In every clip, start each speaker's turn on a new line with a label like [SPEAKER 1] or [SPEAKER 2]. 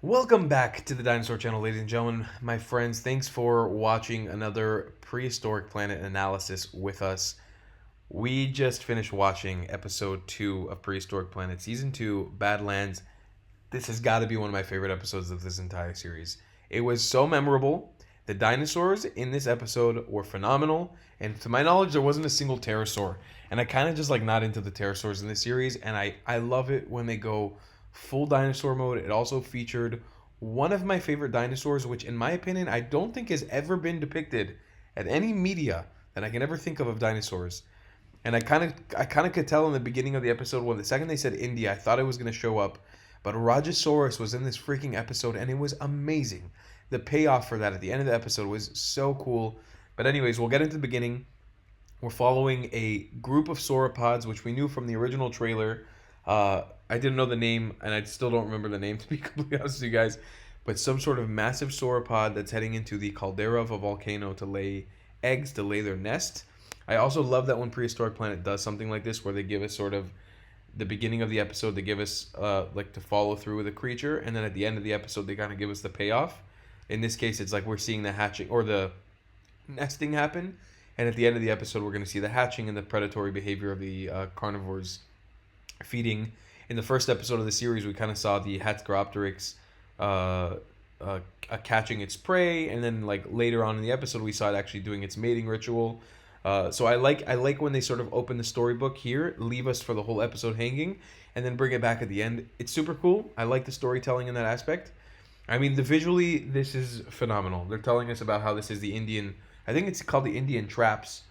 [SPEAKER 1] Welcome back to the Dinosaur Channel, ladies and gentlemen, my friends. Thanks for watching another Prehistoric Planet analysis with us. We just finished watching episode 2 of Prehistoric Planet, season 2, Badlands. This has got to be one of my favorite episodes of this entire series. It was so memorable. The dinosaurs in this episode were phenomenal, and to my knowledge, there wasn't a single pterosaur. And I kind of just like not into the pterosaurs in this series, and I love it when they go full dinosaur mode. It also featured one of my favorite dinosaurs, which in my opinion, I don't think has ever been depicted at any media that I can ever think of dinosaurs. And I kind of could tell in the beginning of the episode when the second they said India, I thought it was going to show up, but Rajasaurus was in this freaking episode, and it was amazing. The payoff for that at the end of the episode was so cool. But anyways, we'll get into the beginning. We're following a group of sauropods, which we knew from the original trailer. I didn't know the name, and I still don't remember the name, to be completely honest with you guys. But some sort of massive sauropod that's heading into the caldera of a volcano to lay eggs, to lay their nest. I also love that when Prehistoric Planet does something like this, where they give us sort of the beginning of the episode, they give us like to follow through with a creature, and then at the end of the episode, they kind of give us the payoff. In this case, it's like we're seeing the hatching or the nesting happen, and at the end of the episode, we're going to see the hatching and the predatory behavior of the carnivores feeding. In the first episode of the series, we kind of saw the Hatzchiropteryx catching its prey, and then like later on in the episode, we saw it actually doing its mating ritual. So I like when they sort of open the storybook here, leave us for the whole episode hanging, and then bring it back at the end. It's super cool. I like the storytelling in that aspect. I mean, the visually, this is phenomenal. They're telling us about how this is the Indian. I think it's called the Indian Traps,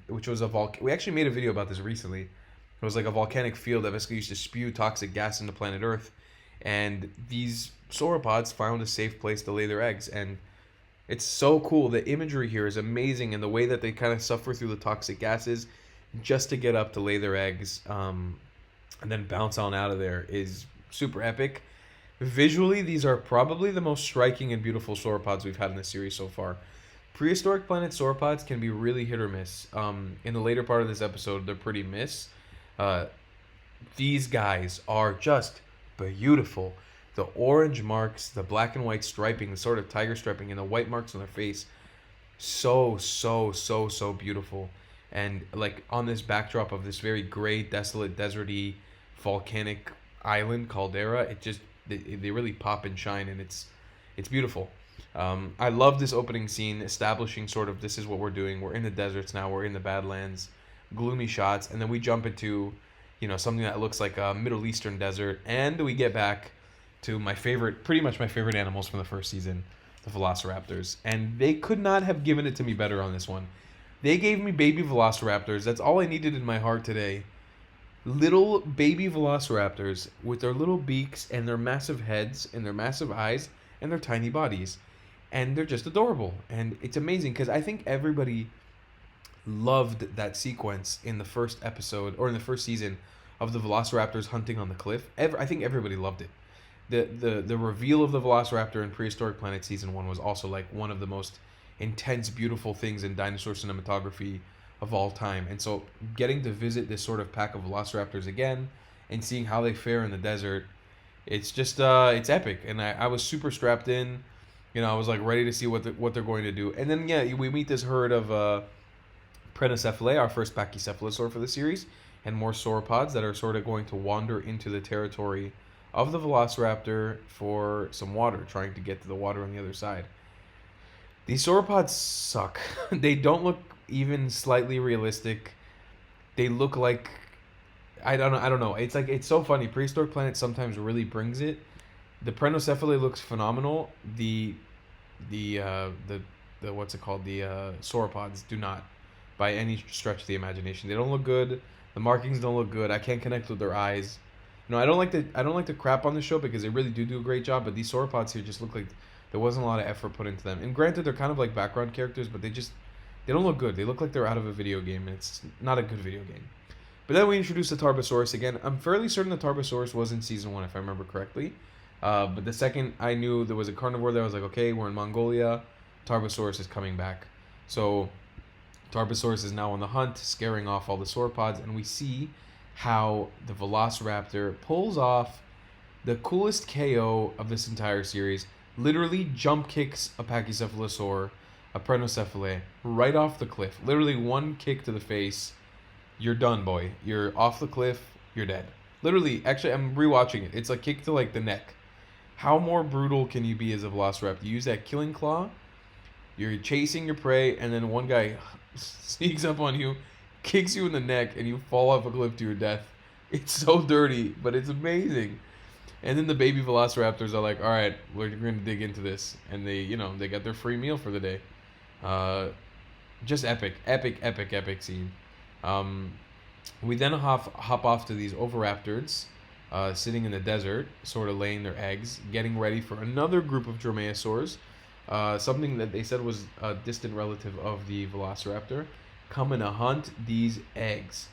[SPEAKER 1] which was a We actually made a video about this recently. It was like a volcanic field that basically used to spew toxic gas into planet Earth, and these sauropods found a safe place to lay their eggs, and it's so cool. The imagery here is amazing, and the way that they kind of suffer through the toxic gases just to get up to lay their eggs, and then bounce on out of there is super epic. Visually, these are probably the most striking and beautiful sauropods we've had in the series so far. Prehistoric Planet sauropods can be really hit or miss. In the later part of this episode, they're pretty miss. Uh, these guys are just beautiful. The orange marks, the black and white striping, the sort of tiger striping, and the white marks on their face, so beautiful. And like on this backdrop of this very gray, desolate, deserty, volcanic island caldera, they really pop and shine, and it's beautiful. I love this opening scene, establishing sort of this is what we're doing. We're in the deserts now. We're in the Badlands, gloomy shots, and then we jump into, something that looks like a Middle Eastern desert, and we get back to pretty much my favorite animals from the first season, the Velociraptors, and they could not have given it to me better on this one. They gave me baby Velociraptors. That's all I needed in my heart today. Little baby Velociraptors with their little beaks and their massive heads and their massive eyes and their tiny bodies. And they're just adorable. And it's amazing because I think everybody loved that sequence in the first episode or in the first season of the Velociraptors hunting on the cliff. I think everybody loved it. The reveal of the Velociraptor in Prehistoric Planet Season 1 was also like one of the most intense, beautiful things in dinosaur cinematography of all time. And so getting to visit this sort of pack of Velociraptors again and seeing how they fare in the desert, it's just it's epic. And I was super strapped in. I was like ready to see what they're going to do. And then we meet this herd of Prenocephalae, our first Pachycephalosaur for the series, and more sauropods that are sort of going to wander into the territory of the Velociraptor for some water, trying to get to the water on the other side. These sauropods suck. They don't look even slightly realistic. They look like I don't know. It's so funny. Prehistoric Planet sometimes really brings it. The Prenocephalae looks phenomenal. The what's it called? The sauropods do not, by any stretch of the imagination. They don't look good. The markings don't look good. I can't connect with their eyes. I don't like to crap on the show because they really do a great job. But these sauropods here just look like there wasn't a lot of effort put into them. And granted, they're kind of like background characters, but they don't look good. They look like they're out of a video game, and it's not a good video game. But then we introduced the Tarbosaurus again. I'm fairly certain the Tarbosaurus was in season 1, if I remember correctly. But the second I knew there was a carnivore there, I was like, okay, we're in Mongolia. Tarbosaurus is coming back. So Tarbosaurus is now on the hunt, scaring off all the sauropods, and we see how the Velociraptor pulls off The coolest KO of this entire series. Literally jump kicks a Pachycephalosaur, a Prenocephale, right off the cliff. Literally one kick to the face. You're done, boy. You're off the cliff. You're dead. Literally, actually, I'm rewatching it. It's a kick to like the neck. How more brutal can you be as a Velociraptor? You use that killing claw. You're chasing your prey, and then one guy sneaks up on you, kicks you in the neck, and you fall off a cliff to your death. It's so dirty, but it's amazing. And then the baby Velociraptors are like, all right, we're going to dig into this. And they got their free meal for the day. Just epic, epic, epic, epic scene. We then hop off to these Oviraptors, sitting in the desert, sort of laying their eggs, getting ready for another group of Dromaeosaurs, something that they said was a distant relative of the Velociraptor, coming to hunt these eggs.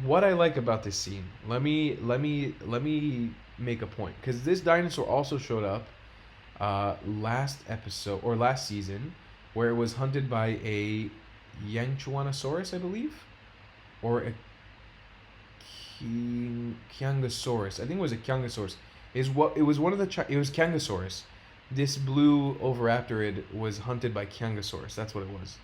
[SPEAKER 1] What I like about this scene, let me make a point, because this dinosaur also showed up last episode or last season, where it was hunted by a Yangchuanosaurus, I believe, or a Kyangosaurus. I think it was a Kyangosaurus. It was Kyangosaurus. This blue Oviraptorid was hunted by Kyangosaurus. That's what it was.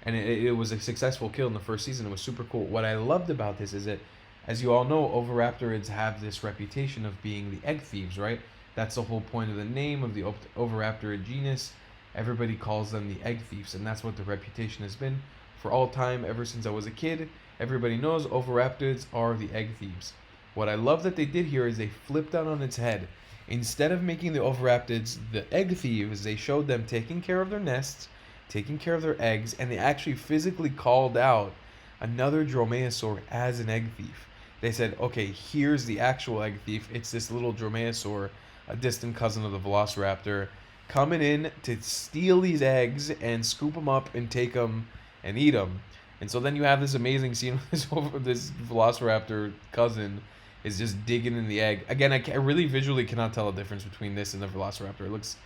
[SPEAKER 1] And it was a successful kill in the first season. It was super cool. What I loved about this is that, as you all know, Oviraptorids have this reputation of being the egg thieves, right? That's the whole point of the name of the Oviraptorid genus. Everybody calls them the egg thieves, and that's what the reputation has been for all time, ever since I was a kid. Everybody knows Oviraptorids are the egg thieves. What I love that they did here is they flipped that on its head. Instead of making the Oviraptorids the egg thieves, they showed them taking care of their nests, taking care of their eggs, and they actually physically called out another Dromaeosaur as an egg thief. They said, okay, here's the actual egg thief. It's this little Dromaeosaur, a distant cousin of the Velociraptor, coming in to steal these eggs and scoop them up and take them and eat them. And so then you have this amazing scene where this Velociraptor cousin is just digging in the egg. Again, I really visually cannot tell a difference between this and the Velociraptor. It looks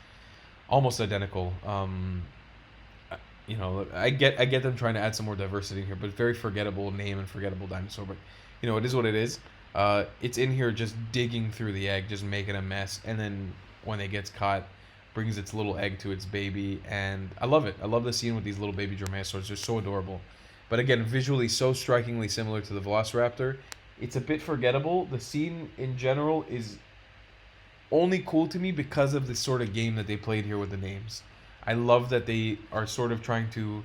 [SPEAKER 1] almost identical. I get them trying to add some more diversity in here, but very forgettable name and forgettable dinosaur. But it is what it is. It's in here just digging through the egg, just making a mess, and then when it gets caught, brings its little egg to its baby, and I love it. I love the scene with these little baby Dromaeosaurs. They're so adorable. But again, visually so strikingly similar to the Velociraptor. It's a bit forgettable. The scene in general is only cool to me because of the sort of game that they played here with the names. I love that they are sort of trying to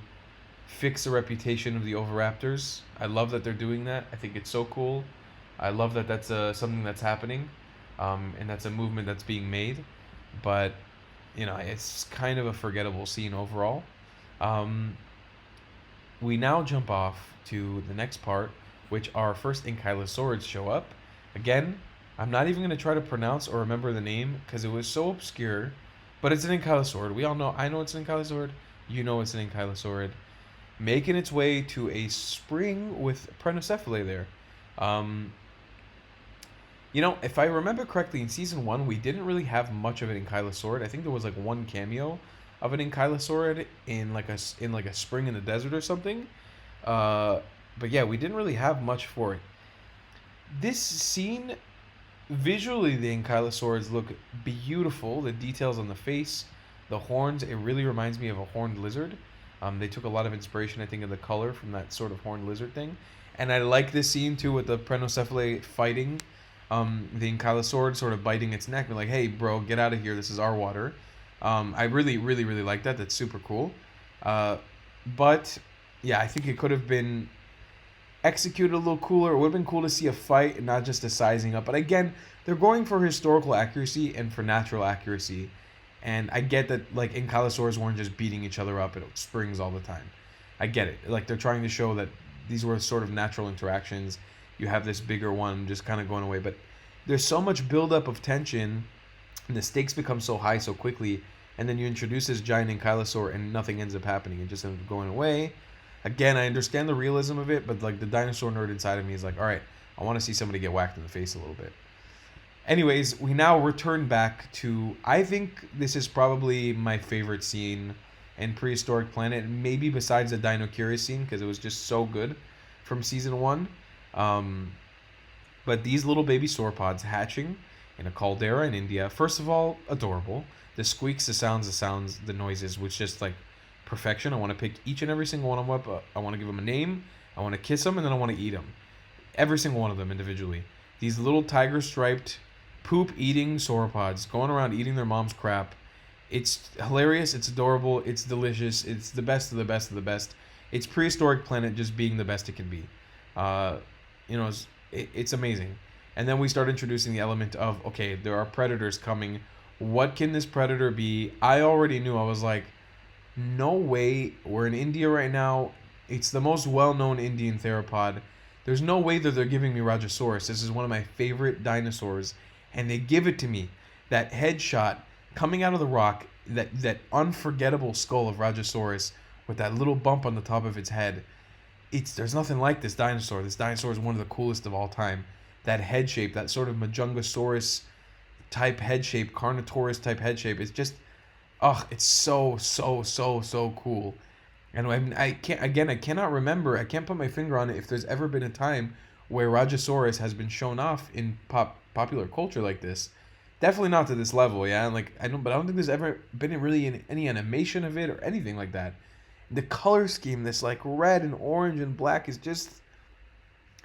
[SPEAKER 1] fix the reputation of the Oviraptors. I love that they're doing that. I think it's so cool. I love that that's something that's happening, and that's a movement that's being made. But, it's kind of a forgettable scene overall. We now jump off to the next part, which our first Ankylosaurids show up. Again, I'm not even going to try to pronounce or remember the name because it was so obscure, but it's an Ankylosaurid. We all know, I know it's an Ankylosaurid, you know it's an Ankylosaurid. Making its way to a spring with Prenocephale there. If I remember correctly, in Season 1, we didn't really have much of an Ankylosaurid. I think there was like one cameo of an Ankylosaurid in like a spring in the desert or something. But yeah, we didn't really have much for it. This scene, visually the Ankylosaurids look beautiful. The details on the face, the horns, it really reminds me of a horned lizard. They took a lot of inspiration, I think, in the color from that sort of horned lizard thing. And I like this scene too with the Prenocephale fighting the Ankylosaurid, sort of biting its neck and like, hey bro, get out of here, this is our water. I really, really, really like that. That's super cool. But yeah, I think it could have been executed a little cooler. It would have been cool to see a fight and not just a sizing up. But again, they're going for historical accuracy and for natural accuracy. And I get that like Ankylosaurs weren't just beating each other up at springs all the time. I get it. Like they're trying to show that these were sort of natural interactions. You have this bigger one just kind of going away. But there's so much buildup of tension and the stakes become so high so quickly. And then you introduce this giant Ankylosaur and nothing ends up happening. It just ends up going away. Again, I understand the realism of it, but like the dinosaur nerd inside of me is like, all right, I want to see somebody get whacked in the face a little bit. Anyways, we now return back to, I think this is probably my favorite scene in Prehistoric Planet, maybe besides the Dino Curious scene, because it was just so good from Season 1. But these little baby sauropods hatching in a caldera in India, first of all, adorable. The squeaks, the sounds, the noises, which just like perfection. I want to pick each and every single one of them up. I want to give them a name. I want to kiss them, and then I want to eat them. Every single one of them individually. These little tiger striped poop eating sauropods going around eating their mom's crap. It's hilarious. It's adorable. It's delicious. It's the best of the best of the best. It's Prehistoric Planet just being the best it can be. It's amazing. And then we start introducing the element of, okay, there are predators coming. What can this predator be? I already knew. I was like, no way. We're in India right now. It's the most well-known Indian theropod. There's no way that they're giving me Rajasaurus. This is one of my favorite dinosaurs. And they give it to me. That headshot coming out of the rock, that unforgettable skull of Rajasaurus with that little bump on the top of its head. There's nothing like this dinosaur. This dinosaur is one of the coolest of all time. That head shape, that sort of Majungasaurus type head shape, Carnotaurus type head shape. It's just, it's so cool. And I cannot remember. I can't put my finger on it if there's ever been a time where Rajasaurus has been shown off in popular culture like this. Definitely not to this level, yeah. I don't think there's ever been really any animation of it or anything like that. The color scheme, this like red and orange and black, is just,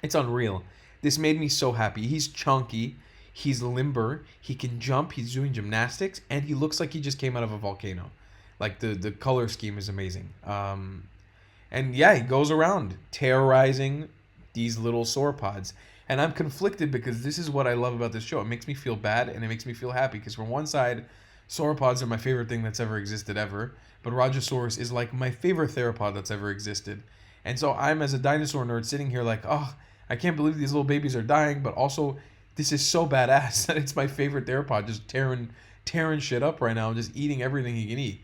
[SPEAKER 1] it's unreal. This made me so happy. He's chunky, he's limber, he can jump, he's doing gymnastics, and he looks like he just came out of a volcano. Like the color scheme is amazing. And yeah, he goes around terrorizing these little sauropods. And I'm conflicted because this is what I love about this show. It makes me feel bad and it makes me feel happy because from one side, sauropods are my favorite thing that's ever existed ever. But Rajasaurus is like my favorite theropod that's ever existed. And so I'm, as a dinosaur nerd, sitting here like, I can't believe these little babies are dying. But also, this is so badass that it's my favorite theropod just tearing shit up right now, just eating everything he can eat.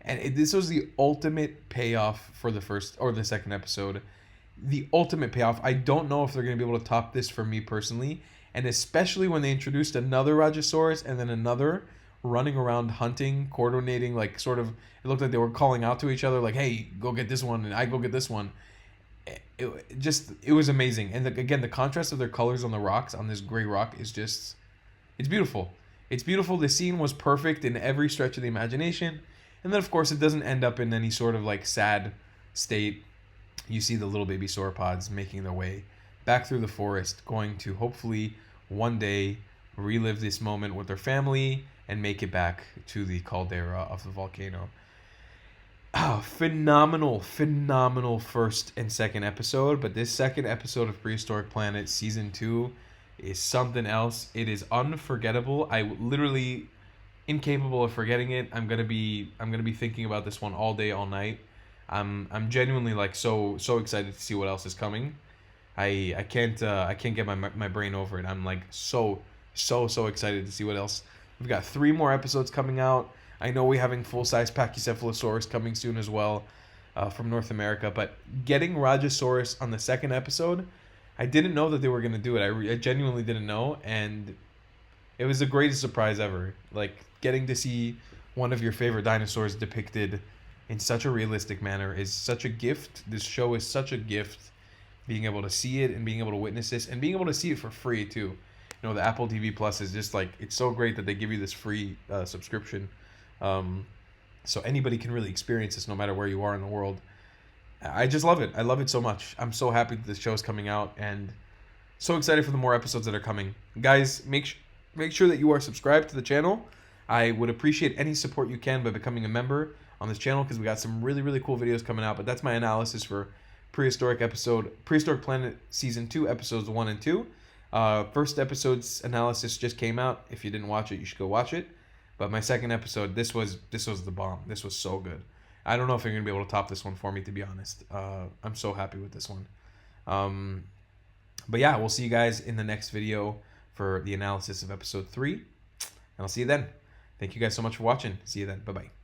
[SPEAKER 1] And this was the ultimate payoff for the first or the second episode. The ultimate payoff. I don't know if they're going to be able to top this for me personally. And especially when they introduced another Rajasaurus and then another running around hunting, coordinating, like sort of, it looked like they were calling out to each other like, hey, go get this one and I go get this one. It was amazing. And again, the contrast of their colors on the rocks, on this gray rock, is just, it's beautiful. It's beautiful. The scene was perfect in every stretch of the imagination. And then, of course, it doesn't end up in any sort of like sad state. You see the little baby sauropods making their way back through the forest, going to hopefully one day relive this moment with their family and make it back to the caldera of the volcano. Phenomenal first and second episode. But this second episode of Prehistoric Planet Season 2 is something else. It is unforgettable. I literally incapable of forgetting it. I'm gonna be thinking about this one all day, all night. I'm genuinely like so excited to see what else is coming. I can't get my brain over it. I'm like so excited to see what else. We've got 3 more episodes coming out. I know we're having full-size Pachycephalosaurus coming soon as well, from North America. But getting Rajasaurus on the second episode, I didn't know that they were gonna do it. I genuinely didn't know, and it was the greatest surprise ever. Like getting to see one of your favorite dinosaurs depicted in such a realistic manner is such a gift. This show is such a gift. Being able to see it and being able to witness this and being able to see it for free too. You know, the Apple TV Plus is just like, it's so great that they give you this free subscription. So anybody can really experience this no matter where you are in the world. I just love it. I love it so much. I'm so happy that this show is coming out and so excited for the more episodes that are coming. Guys, make sure that you are subscribed to the channel. I would appreciate any support you can by becoming a member on this channel because we got some really cool videos coming out. But that's my analysis for Prehistoric Planet Season 2, Episodes 1 and 2. First episode's analysis just came out. If you didn't watch it, you should go watch it. But my second episode, this was the bomb. This was so good. I don't know if you're going to be able to top this one for me, to be honest. I'm so happy with this one. But yeah, we'll see you guys in the next video for the analysis of Episode 3. And I'll see you then. Thank you guys so much for watching. See you then. Bye-bye.